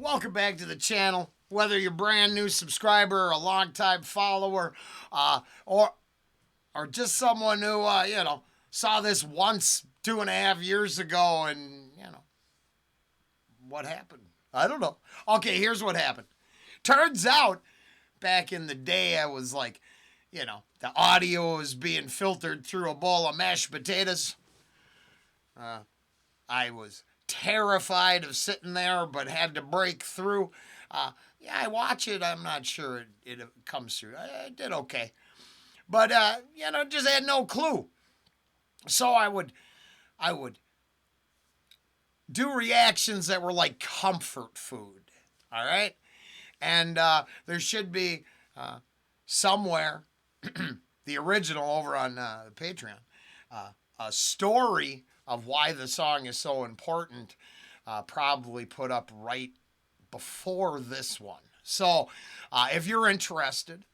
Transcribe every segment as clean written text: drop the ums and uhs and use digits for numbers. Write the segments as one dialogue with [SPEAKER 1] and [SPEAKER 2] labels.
[SPEAKER 1] Welcome back to the channel. Whether you're a brand new subscriber or a long-time follower, or just someone who saw this once 2.5 years ago, and what happened? I don't know. Okay, here's what happened. Turns out, back in the day, I was like, the audio was being filtered through a bowl of mashed potatoes. I was terrified of sitting there, but had to break through. I watch it. I'm not sure it comes through. I did okay. But, just had no clue. So I would do reactions that were like comfort food. All right? And there should be somewhere, the original over on the Patreon, a story of why the song is so important, probably put up right before this one. So if you're interested,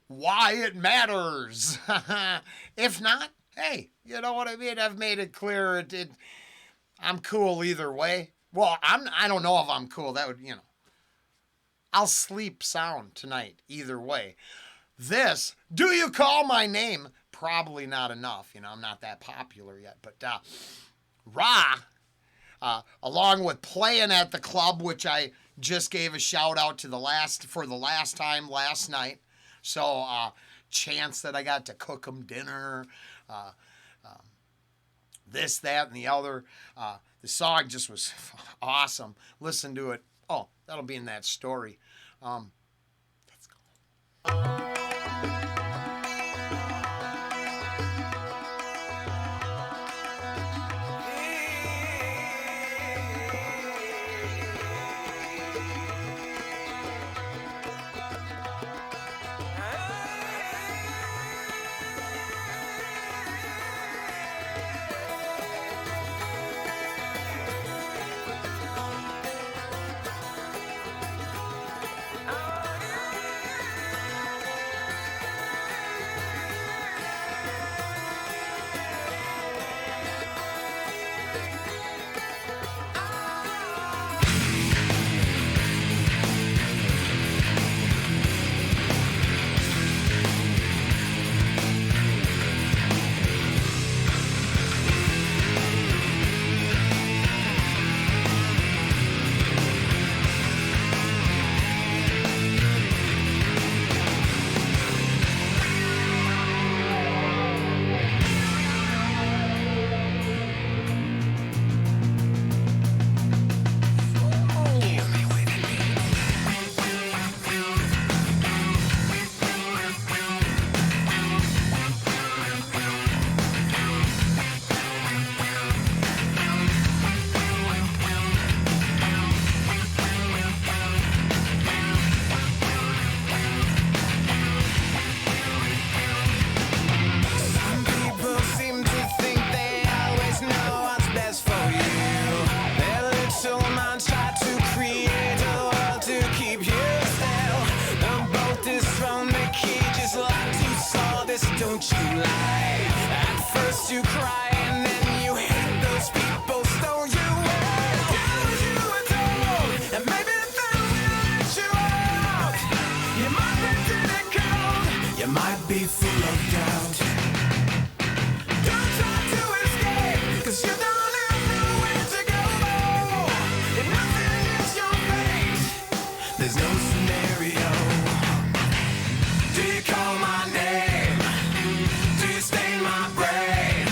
[SPEAKER 1] why it matters. If not, hey, you know what I mean? I've made it clear. I'm cool either way. Well, I don't know if I'm cool. That would, I'll sleep sound tonight either way. This, do you call my name? Probably not enough. I'm not that popular yet. But along with playing at the club, which I just gave a shout out to for the last time last night. So chance that I got to cook them dinner, this, that, and the other. The song just was awesome. Listen to it. Oh, that'll be in that story. Let's go. Don't you lie. At first you cry and then you hate those people stole you away. Did you adore? And maybe then we'll let you out. You might be cynical, you might be full of doubt. Don't try to escape, cause you don't have nowhere to go. If nothing is your fate, there's no scenario. Do you call my name? Do you stain my brain?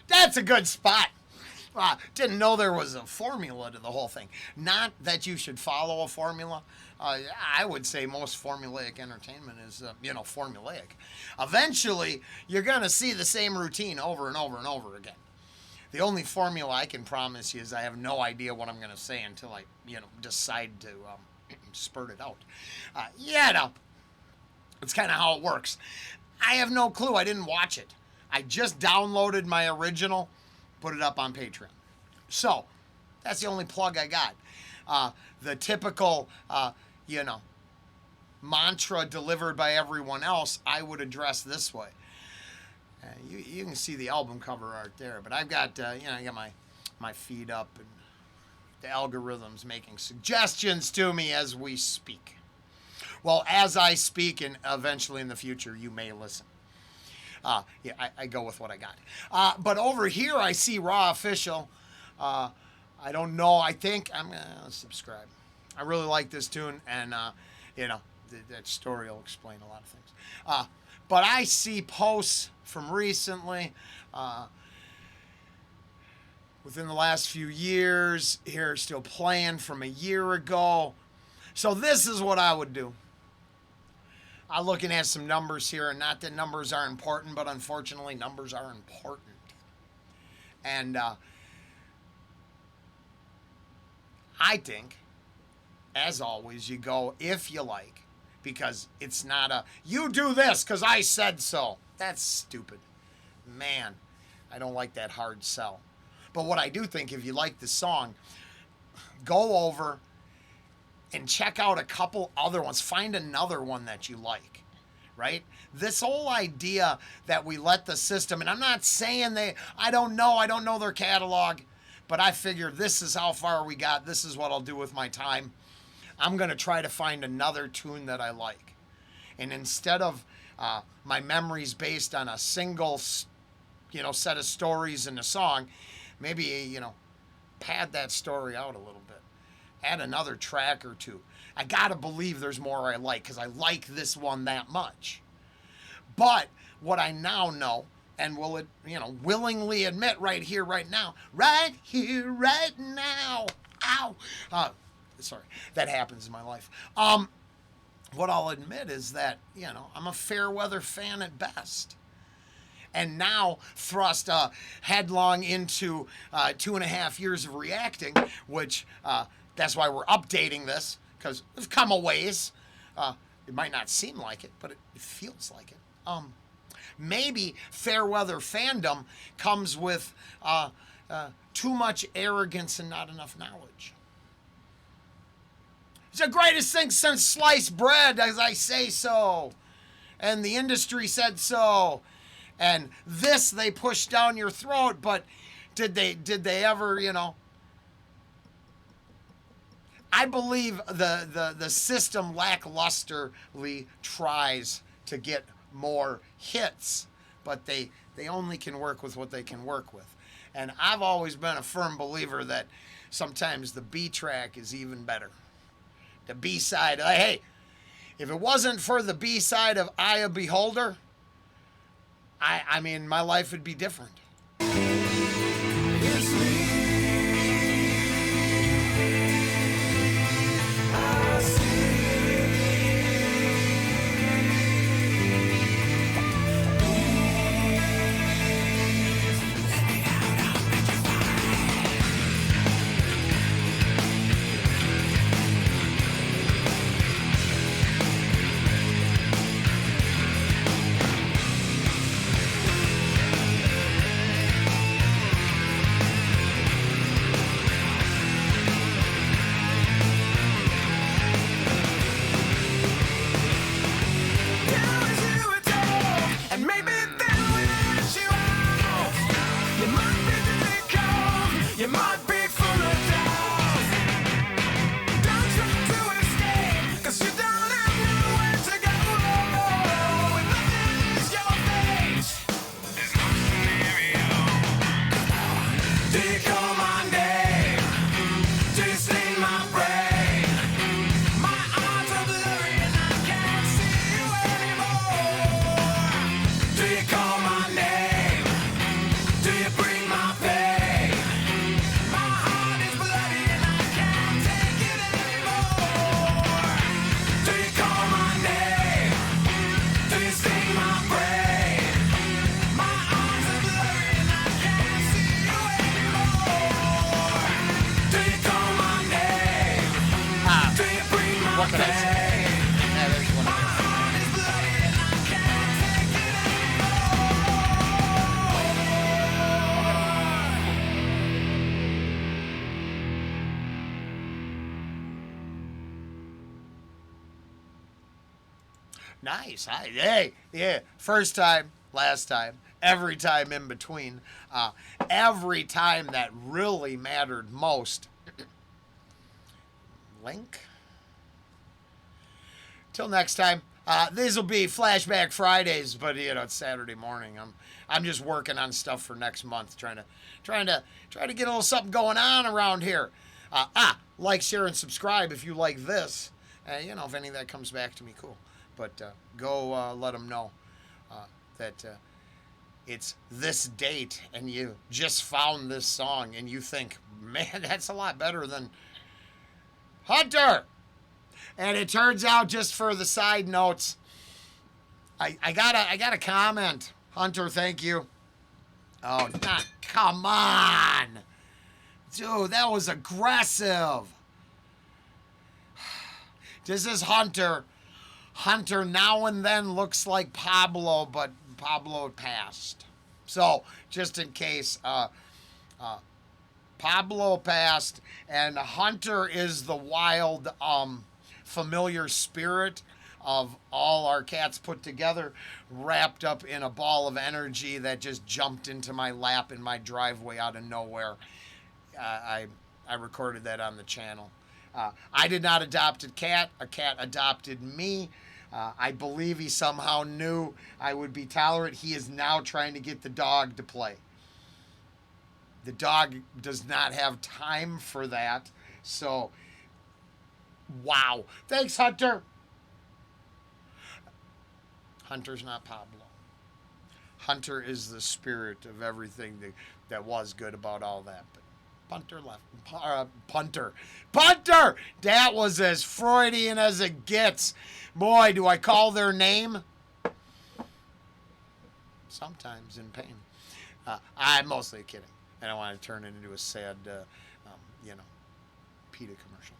[SPEAKER 2] That's a good spot. Didn't know there was a formula to the whole thing. Not that you should follow a formula. I would say most formulaic entertainment is, formulaic. Eventually, you're going to see the same routine over and over and over again. The only formula I can promise you is I have no idea what I'm going to say until I, decide to spurt it out. It's kind of how it works. I have no clue. I didn't watch it. I just downloaded my original, put it up on Patreon. So, that's the only plug I got. The typical, mantra delivered by everyone else, I would address this way. You can see the album cover art there, but I've got, I got my feed up and the algorithm's making suggestions to me as we speak. Well, as I speak, and eventually in the future, you may listen. I go with what I got. But over here, I see Raw Official. I don't know. I think I'm going to subscribe. I really like this tune, and, that story will explain a lot of things. But I see posts from recently, within the last few years, here still playing from a year ago. So this is what I would do. I'm looking at some numbers here, and not that numbers are important, but unfortunately numbers are important. And I think, as always, you go if you like, because it's not a, you do this because I said so. That's stupid. Man, I don't like that hard sell. But what I do think, if you like the song, go over and check out a couple other ones. Find another one that you like, right? This whole idea that we let the system, and I'm not saying I don't know their catalog, but I figure this is how far we got. This is what I'll do with my time. I'm going to try to find another tune that I like. And instead of my memories based on a single, set of stories in a song, maybe, pad that story out a little bit. Add another track or two. I gotta believe there's more I like, because I like this one that much. But what I now know, and will willingly admit right here, right now, ow, sorry, that happens in my life. What I'll admit is that, I'm a fair weather fan at best. And now thrust headlong into 2.5 years of reacting, which that's why we're updating this, because we've come a ways. It might not seem like it, but it feels like it. Maybe fair weather fandom comes with too much arrogance and not enough knowledge. It's the greatest thing since sliced bread, as I say so. And the industry said so. And this they push down your throat, but did they ever, I believe the system lacklusterly tries to get more hits, but they only can work with what they can work with. And I've always been a firm believer that sometimes the B track is even better. The B side, hey, if it wasn't for the B side of Eye of Beholder, I mean, my life would be different.
[SPEAKER 1] Do you bring my pain? My heart is bloody and I can't take it anymore. Do you call my name? Do you sing my brain? My eyes are blurry and I can't see you anymore. Do you call my name? Do you bring my
[SPEAKER 2] What can I say?
[SPEAKER 1] pain?
[SPEAKER 2] Yeah, there's one of
[SPEAKER 1] My
[SPEAKER 2] those.
[SPEAKER 1] heart is bloody and I can't take it
[SPEAKER 2] Nice. Hey, yeah. First time, last time, every time in between. Every time that really mattered most. Link. Till next time. These will be Flashback Fridays, but it's Saturday morning. I'm just working on stuff for next month, trying to get a little something going on around here. Like, share, and subscribe if you like this. If any of that comes back to me, cool. But go let them know that it's this date, and you just found this song, and you think, man, that's a lot better than Hunter. And it turns out, just for the side notes, I got a comment. Hunter, thank you. Oh, come on. Dude, that was aggressive. This is Hunter. Hunter now and then looks like Pablo, but Pablo passed. So, just in case, Pablo passed, and Hunter is the wild, familiar spirit of all our cats put together, wrapped up in a ball of energy that just jumped into my lap in my driveway out of nowhere. I recorded that on the channel. I did not adopt a cat adopted me. I believe he somehow knew I would be tolerant. He is now trying to get the dog to play. The dog does not have time for that. So, wow. Thanks, Hunter. Hunter's not Pablo. Hunter is the spirit of everything that was good about all that. But Punter left. Punter. That was as Freudian as it gets. Boy, do I call their name? Sometimes in pain. I'm mostly kidding. I don't want to turn it into a sad, PETA commercial.